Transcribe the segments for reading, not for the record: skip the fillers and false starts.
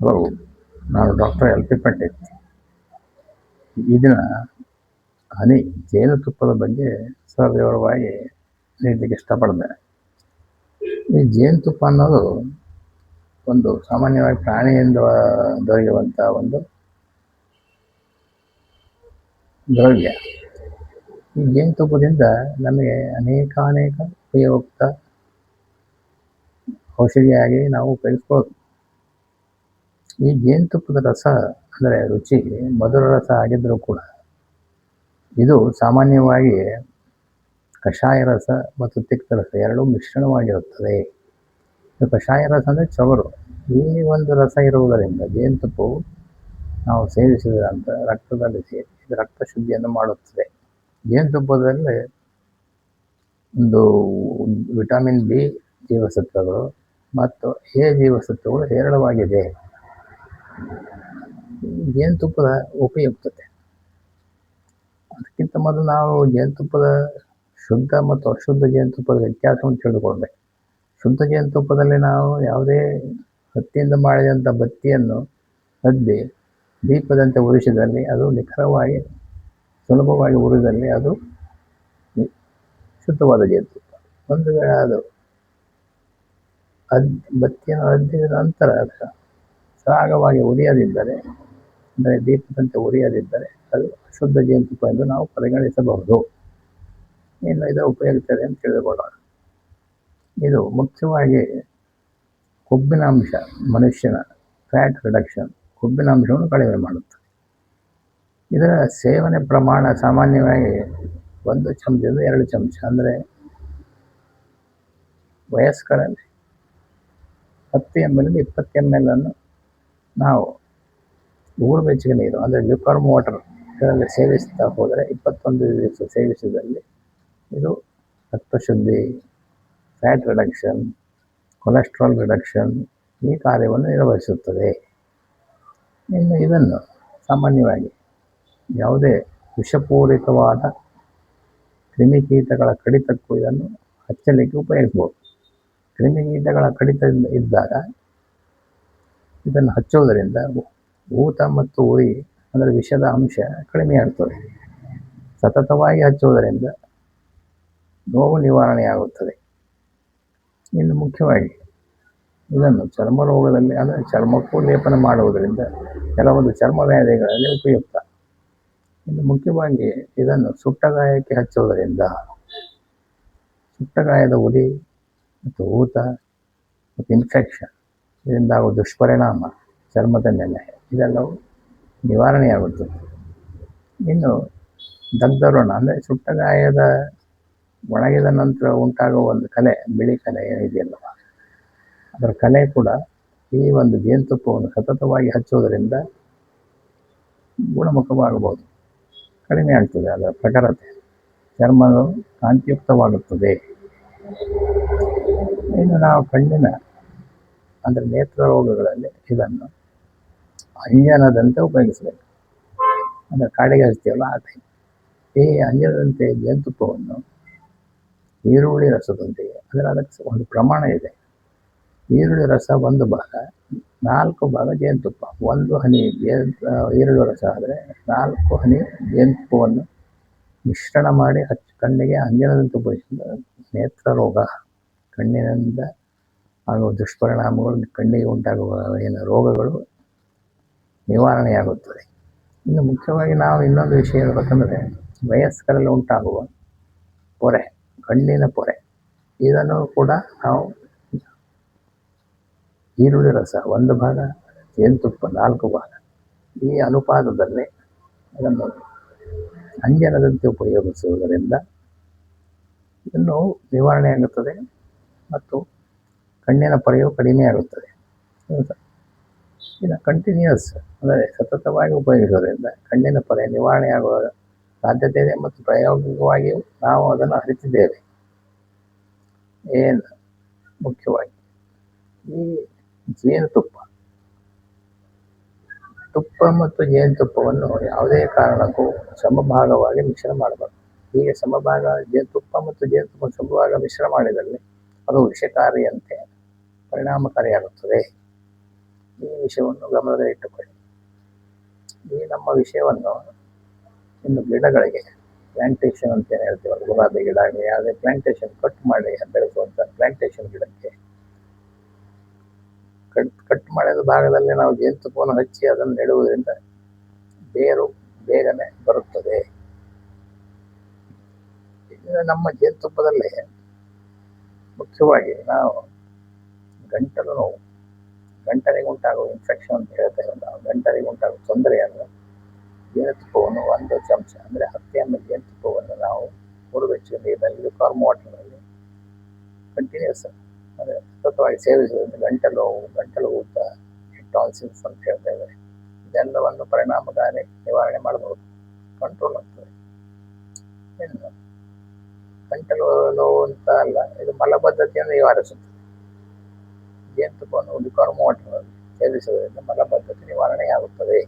Hello, ನಾನು doctor L P Pandit. ಈ ದಿನ ಹನಿ ಜೇನುತುಪ್ಪದ ಬಗ್ಗೆ ಸವಿವರವಾಗಿ ನೀಡಲಿಕ್ಕೆ ಇಷ್ಟಪಡ್ತೇನೆ. ಈ ಜೇನುತುಪ್ಪ ಅನ್ನೋದು ಒಂದು ಸಾಮಾನ್ಯವಾಗಿ ಪ್ರಾಣಿಯಿಂದ ದೊರೆಯುವಂಥ ಒಂದು ದ್ರವ್ಯ. ಈ ಜೇನುತುಪ್ಪದಿಂದ ನಮಗೆ ಅನೇಕ ಉಪಯುಕ್ತ ಔಷಧಿಯಾಗಿ ನಾವು ಉಪಯೋಗಿಸ್ಬೋದು. ಈ ಜೇನುತುಪ್ಪದ ರಸ ಅಂದರೆ ರುಚಿ ಮಧುರ ರಸ ಆಗಿದ್ದರೂ ಕೂಡ ಇದು ಸಾಮಾನ್ಯವಾಗಿ ಕಷಾಯ ರಸ ಮತ್ತು ತಿಕ್ತ ರಸ ಎರಡೂ ಮಿಶ್ರಣವಾಗಿರುತ್ತದೆ. ಕಷಾಯ ರಸ ಅಂದರೆ ಚವರು. ಈ ಒಂದು ರಸ ಇರುವುದರಿಂದ ಜೇನುತುಪ್ಪವು ನಾವು ಸೇವಿಸಿದ ನಂತರ ರಕ್ತದಲ್ಲಿ ಸೇರಿ ಇದು ರಕ್ತ ಶುದ್ಧಿಯನ್ನು ಮಾಡುತ್ತದೆ. ಜೇನುತುಪ್ಪದಲ್ಲಿ ಒಂದು ವಿಟಮಿನ್ ಬಿ ಜೀವಸತ್ವಗಳು ಮತ್ತು ಎ ಜೀವಸತ್ವಗಳು ಹೇರಳವಾಗಿದೆ. ಜೇನುತುಪ್ಪದ ಉಪಯುಕ್ತತೆ ಅದಕ್ಕಿಂತ ಮೊದಲು ನಾವು ಜೇನುತುಪ್ಪದ ಶುದ್ಧ ಮತ್ತು ಅಶುದ್ಧ ಜೇನುತುಪ್ಪದ ವ್ಯತ್ಯಾಸವನ್ನು ತಿಳಿದುಕೊಳ್ಬೇಕು. ಶುದ್ಧ ಜೇನುತುಪ್ಪದಲ್ಲಿ ನಾವು ಯಾವುದೇ ಹತ್ತಿಯಿಂದ ಮಾಡಿದಂಥ ಬತ್ತಿಯನ್ನು ಅದ್ದಿ ದೀಪದಂತೆ ಉರಿಸಿದಲ್ಲಿ ಅದು ನಿಖರವಾಗಿ ಸುಲಭವಾಗಿ ಉರಿದಲ್ಲಿ ಅದು ಶುದ್ಧವಾದ ಜೇನುತುಪ್ಪ. ಒಂದು ವೇಳೆ ಅದು ಬತ್ತಿಯನ್ನು ಅದ್ದಿದ ನಂತರ ಸರಾಗವಾಗಿ ಉರಿಯದಿದ್ದರೆ ಅಂದರೆ ದೀಪದಂತೆ ಉರಿಯದಿದ್ದರೆ ಅದು ಅಶುದ್ಧ ಜೇನುತುಪ್ಪ ಎಂದು ನಾವು ಪರಿಗಣಿಸಬಹುದು. ಇನ್ನು ಇದರ ಉಪಯುಕ್ತತೆ ಅಂತ ತಿಳಿದುಕೊಳ್ಳೋಣ. ಇದು ಮುಖ್ಯವಾಗಿ ಕೊಬ್ಬಿನಾಂಶ, ಮನುಷ್ಯನ ಫ್ಯಾಟ್ ರಿಡಕ್ಷನ್, ಕೊಬ್ಬಿನಾಂಶವನ್ನು ಕಡಿಮೆ ಮಾಡುತ್ತದೆ. ಇದರ ಸೇವನೆ ಪ್ರಮಾಣ ಸಾಮಾನ್ಯವಾಗಿ 1 ಚಮಚದಿಂದ 2 ಚಮಚ ಅಂದರೆ ವಯಸ್ಕರಲ್ಲಿ 10 ml 20 ml ಅನ್ನು ನಾವು ಬೆಚ್ಚಗೆ ನೀರು ಅಂದರೆ ಲ್ಯೂಕರ್ಮ್ ವಾಟರ್ ಇದರಲ್ಲಿ ಸೇವಿಸ್ತಾ ಹೋದರೆ 21 ದಿವಸ ಸೇವಿಸಿದಲ್ಲಿ ಇದು ರಕ್ತಶುದ್ಧಿ, ಫ್ಯಾಟ್ ರಿಡಕ್ಷನ್, ಕೊಲೆಸ್ಟ್ರಾಲ್ ರಿಡಕ್ಷನ್ ಈ ಕಾರ್ಯವನ್ನು ನಿರ್ವಹಿಸುತ್ತದೆ. ಇನ್ನು ಇದನ್ನು ಸಾಮಾನ್ಯವಾಗಿ ಯಾವುದೇ ವಿಷಪೂರಿತವಾದ ಕ್ರಿಮಿಕೀಟಗಳ ಕಡಿತಕ್ಕೂ ಇದನ್ನು ಹಚ್ಚಲಿಕ್ಕೆ ಉಪಯೋಗಿಸ್ಬೋದು. ಕ್ರಿಮಿಕೀಟಗಳ ಕಡಿತ ಇದ್ದಾಗ ಇದನ್ನು ಹಚ್ಚುವುದರಿಂದ ಊತ ಮತ್ತು ಉರಿ ಅಂದರೆ ವಿಷದ ಅಂಶ ಕಡಿಮೆಯಾಗುತ್ತದೆ. ಸತತವಾಗಿ ಹಚ್ಚುವುದರಿಂದ ನೋವು ನಿವಾರಣೆಯಾಗುತ್ತದೆ. ಇನ್ನು ಮುಖ್ಯವಾಗಿ ಇದನ್ನು ಚರ್ಮ ರೋಗದಲ್ಲಿ ಅಂದರೆ ಚರ್ಮಕ್ಕೂ ಲೇಪನ ಮಾಡುವುದರಿಂದ ಕೆಲವೊಂದು ಚರ್ಮ ವ್ಯಾಧಿಗಳಲ್ಲಿ ಉಪಯುಕ್ತ. ಇನ್ನು ಮುಖ್ಯವಾಗಿ ಇದನ್ನು ಸುಟ್ಟಗಾಯಕ್ಕೆ ಹಚ್ಚುವುದರಿಂದ ಸುಟ್ಟಗಾಯದ ಉರಿ ಮತ್ತು ಊತ ಮತ್ತು ಇನ್ಫೆಕ್ಷನ್ ಇದರಿಂದಾಗುವ ದುಷ್ಪರಿಣಾಮ ಚರ್ಮದ ಮೇಲೆ ಇದೆಲ್ಲವೂ ನಿವಾರಣೆಯಾಗುತ್ತದೆ. ಇನ್ನು ದಗ್ಧವ್ರಣ ಅಂದರೆ ಸುಟ್ಟಗಾಯದ ಒಣಗಿದ ನಂತರ ಉಂಟಾಗುವ ಒಂದು ಕಲೆ, ಬಿಳಿ ಕಲೆ ಏನಿದೆಯಲ್ಲ ಅದರ ಕಲೆ ಕೂಡ ಈ ಒಂದು ಜೇನುತುಪ್ಪವನ್ನು ಸತತವಾಗಿ ಹಚ್ಚುವುದರಿಂದ ಗುಣಮುಖವಾಗಬಹುದು, ಕಡಿಮೆ ಆಗ್ತದೆ. ಅದರ ಪ್ರಖರತೆ, ಚರ್ಮವು ಕಾಂತಿಯುಕ್ತವಾಗುತ್ತದೆ. ಇನ್ನು ನಾವು ಕಣ್ಣಿನ ಅಂದರೆ ನೇತ್ರ ರೋಗಗಳಲ್ಲಿ ಇದನ್ನು ಅಂಜನದಂತೆ ಉಪಯೋಗಿಸಬೇಕು. ಅಂದರೆ ಕಾಡಿಗೆ ಹಚ್ತೀವಲ್ಲ ಆ ಟೈಪ್. ಈ ಅಂಜನದಂತೆ ಜೇನುತುಪ್ಪವನ್ನು ಈರುಳ್ಳಿ ರಸದೊಂದಿಗೆ ಅಂದರೆ ಅದಕ್ಕೆ ಒಂದು ಪ್ರಮಾಣ ಇದೆ. ಈರುಳ್ಳಿ ರಸ 1 ಭಾಗ, 4 ಭಾಗ ಜೇನುತುಪ್ಪ. 1 ಹನಿ ಈರುಳ್ಳಿ ರಸ ಆದರೆ 4 ಹನಿ ಜೇನುತುಪ್ಪವನ್ನು ಮಿಶ್ರಣ ಮಾಡಿ ಕಣ್ಣಿಗೆ ಅಂಜನದಂತೆ ಉಪಯೋಗಿಸಿದ ನೇತ್ರ ರೋಗ, ಕಣ್ಣಿನಿಂದ ಆಗುವ ದುಷ್ಪರಿಣಾಮಗಳು, ಕಣ್ಣಿಗೆ ಉಂಟಾಗುವ ರೋಗಗಳು ನಿವಾರಣೆಯಾಗುತ್ತದೆ. ಇನ್ನು ಮುಖ್ಯವಾಗಿ ನಾವು ಇನ್ನೊಂದು ವಿಷಯ ಹೇಳ್ಬೇಕಂದ್ರೆ ವಯಸ್ಕರಲ್ಲಿ ಉಂಟಾಗುವ ಪೊರೆ, ಕಣ್ಣಿನ ಪೊರೆ, ಇದನ್ನು ಕೂಡ ನಾವು ಈರುಳ್ಳಿ ರಸ 1 ಭಾಗ, ಜೇನುತುಪ್ಪ 4 ಭಾಗ ಈ ಅನುಪಾತದಲ್ಲಿ ಅದನ್ನು ಅಂಜನದಂತೆ ಉಪಯೋಗಿಸುವುದರಿಂದ ಇನ್ನೂ ನಿವಾರಣೆಯಾಗುತ್ತದೆ ಮತ್ತು ಕಣ್ಣಿನ ಪೊರೆಯು ಕಡಿಮೆಯಾಗುತ್ತದೆ. ಇನ್ನು ಕಂಟಿನ್ಯೂಸ್ ಅಂದರೆ ಸತತವಾಗಿ ಉಪಯೋಗಿಸುವುದರಿಂದ ಕಣ್ಣಿನ ಪೊರೆ ನಿವಾರಣೆಯಾಗುವ ಸಾಧ್ಯತೆ ಇದೆ ಮತ್ತು ಪ್ರಾಯೋಗಿಕವಾಗಿಯೂ ನಾವು ಅದನ್ನು ಅರಿತಿದ್ದೇವೆ. ಏನು ಮುಖ್ಯವಾಗಿ ಈ ಜೇನುತುಪ್ಪ, ತುಪ್ಪ ಮತ್ತು ಜೇನುತುಪ್ಪವನ್ನು ಯಾವುದೇ ಕಾರಣಕ್ಕೂ ಸಮಭಾಗವಾಗಿ ಮಿಶ್ರ ಮಾಡಬಾರ್ದು. ಹೀಗೆ ಸಮಭಾಗ ಜೇನುತುಪ್ಪ ಮತ್ತು ಜೇನುತುಪ್ಪ ಸಮಭಾಗ ಮಿಶ್ರ ಮಾಡಿದಲ್ಲಿ ಅದು ವಿಷಕಾರಿಯಂತೆ ಪರಿಣಾಮಕಾರಿಯಾಗುತ್ತದೆ. ಈ ವಿಷಯವನ್ನು ಗಮನದಲ್ಲಿಟ್ಟುಕೊಳ್ಳಿ. ಈ ನಮ್ಮ ವಿಷಯವನ್ನು ಇನ್ನು ಗಿಡಗಳಿಗೆ ಪ್ಲಾಂಟೇಶನ್ ಅಂತ ಏನು ಹೇಳ್ತೀವಲ್ಲ, ಗುಲಾಬಿ ಗಿಡ ಆಗಲಿ ಯಾವುದೇ ಪ್ಲಾಂಟೇಶನ್ ಕಟ್ ಮಾಡಿ ಬೆಳೆಸುವಂಥ ಪ್ಲಾಂಟೇಶನ್ ಗಿಡಕ್ಕೆ ಕಟ್ ಮಾಡಿದ ಭಾಗದಲ್ಲಿ ನಾವು ಜೇನುತುಪ್ಪವನ್ನು ಹಚ್ಚಿ ಅದನ್ನು ನೆಡುವುದರಿಂದ ಬೇರು ಬೇಗನೆ ಬರುತ್ತದೆ. ನಮ್ಮ ಜೇನುತುಪ್ಪದಲ್ಲಿ ಮುಖ್ಯವಾಗಿ ನಾವು ಗಂಟಲು ನೋವು, ಗಂಟಲಿಗೆ ಉಂಟಾಗುವ ಇನ್ಫೆಕ್ಷನ್ ಅಂತ ಹೇಳ್ತೇವೆ, ನಾವು ಗಂಟಲಿಗೆ ಉಂಟಾಗುವ ತೊಂದರೆಯನ್ನು ಜೇನುತುಪ್ಪವನ್ನು 1 ಚಮಚ ಅಂದರೆ 10 ml ಜೇನುತುಪ್ಪವನ್ನು ನಾವು ಮುರುಬೆಚ್ಚು ನೀರಿನಲ್ಲಿ ಫಾರ್ಮ್ ವಾಟರ್ನಲ್ಲಿ ಕಂಟಿನ್ಯೂಸ್ ಅಂದರೆ ಸತತವಾಗಿ ಸೇವಿಸುವುದರಿಂದ ಗಂಟಲು ನೋವು, ಗಂಟಲು ಊತ, ಟಾನ್ಸಿಲ್ಸ್ ಅಂತ ಹೇಳ್ತೇವೆ, ಇದೆಲ್ಲವನ್ನು ಪರಿಣಾಮಕಾರಿ ನಿವಾರಣೆ ಮಾಡಬಹುದು, ಕಂಟ್ರೋಲ್ ಆಗ್ತದೆ. ಇನ್ನು ಗಂಟಲು ನೋವು ಅಂತ ಅಲ್ಲ, ಇದು ಮಲಬದ್ಧತೆಯನ್ನು ನಿವಾರಿಸುತ್ತದೆ. ಜೇನುತುಪ್ಪವನ್ನು ಲಿಕ್ವಾರ್ಮ್ ವಾಟರ್ನಲ್ಲಿ ಸೇವಿಸುವುದರಿಂದ ಮಲಬದ್ಧತೆ ನಿವಾರಣೆಯಾಗುತ್ತದೆ.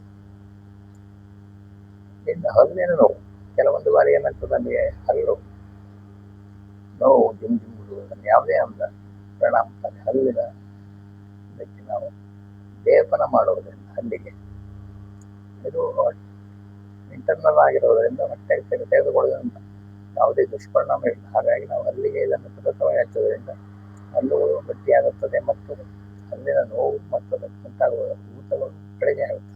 ಇನ್ನು ಹಲ್ಲಿನ ನೋವು, ಕೆಲವೊಂದು ಬಾರಿ ಏನಾಗ್ತದೆ, ನಮಗೆ ಹಲ್ಲು ನೋವು ಜಿಮ್ಮಿಡುವುದನ್ನು ಯಾವುದೇ ಅಂದ ಪರಿಣಾಮಕಾರಿ ಹಲ್ಲಿನ ಇದಕ್ಕೆ ನಾವು ಲೇಪನ ಮಾಡುವುದರಿಂದ ಹಲ್ಲಿಗೆ ಇದು ಇಂಟರ್ನಲ್ ಆಗಿರುವುದರಿಂದ ಹೊಟ್ಟೆ ತೆಗೆದುಕೊಳ್ಳುವುದರಿಂದ ಯಾವುದೇ ದುಷ್ಪರಿಣಾಮ ಇಲ್ಲ. ಹಾಗಾಗಿ ನಾವು ಹಲ್ಲಿಗೆ ಇದನ್ನು ಸತತವಾಗಿ ಹಚ್ಚುವುದರಿಂದ ಹಲ್ಲುಗಳು ಗಟ್ಟಿಯಾಗುತ್ತದೆ ಮತ್ತು ಹಲ್ಲಿನ ನೋವು ಮತ್ತು ಉಂಟಾಗುವ ಊತಗಳು ಕಡಿಮೆ ಆಗುತ್ತದೆ.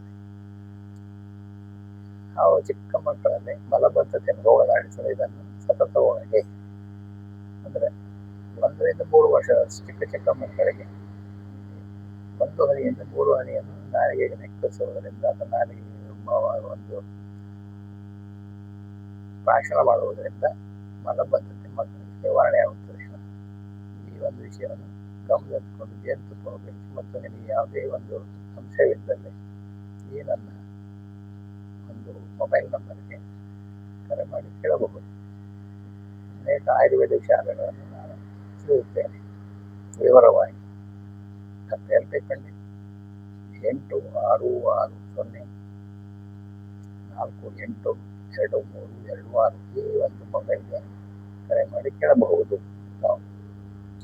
ನಾವು ಚಿಕ್ಕ ಮಕ್ಕಳಲ್ಲಿ ಮಲಬದ್ಧತೆಯನ್ನು ಹೋಗಲಾಡಿಸಲು ಇದನ್ನು ಸತತವಾಗಿ ಅಂದರೆ 1 ರಿಂದ 3 ವರ್ಷದ ಚಿಕ್ಕ ಮಕ್ಕಳಿಗೆ 1 ಹನಿಯಿಂದ 3 ಹನಿಯನ್ನು ನಾಲಿಗೆಗೆ ನೆಕ್ಕಿಸುವುದರಿಂದ ಅಥವಾ ನಾಲಿಗೆ ಒಂದು ಭಾಷಣ ಮಾಡುವುದರಿಂದ ಮಲಬದ್ಧತೆ ಮಕ್ಕಳಿಗೆ ನಿವಾರಣೆಯಾಗುತ್ತದೆ. ಈ ಒಂದು ವಿಷಯವನ್ನು ಗಮನದಲ್ಲಿಟ್ಟುಕೊಂಡು ಜೇನುತುಪ್ಪ ಉಪಯೋಗಿಸಿ ಮತ್ತು ನಿಮಗೆ ಯಾವುದೇ ಒಂದು ಸಂಶಯವಿದ್ದಲ್ಲಿ ಈ ನನ್ನ ಒಂದು ಮೊಬೈಲ್ ನಂಬರ್ಗೆ ಕರೆ ಮಾಡಿ ಕೇಳಬಹುದು. ಅನೇಕ ಆಯುರ್ವೇದಿಕ್ ಶಾಲೆಗಳನ್ನು ನಾನು ತಿಳಿಯುತ್ತೇನೆ ವಿವರವಾಗಿ. ಡಾಕ್ಟರ್ LP ಪಂಡಿತ್ 8660482326 ಈ ಒಂದು ಮೊಬೈಲ್ಗೆ ಕರೆ ಮಾಡಿ ಕೇಳಬಹುದು.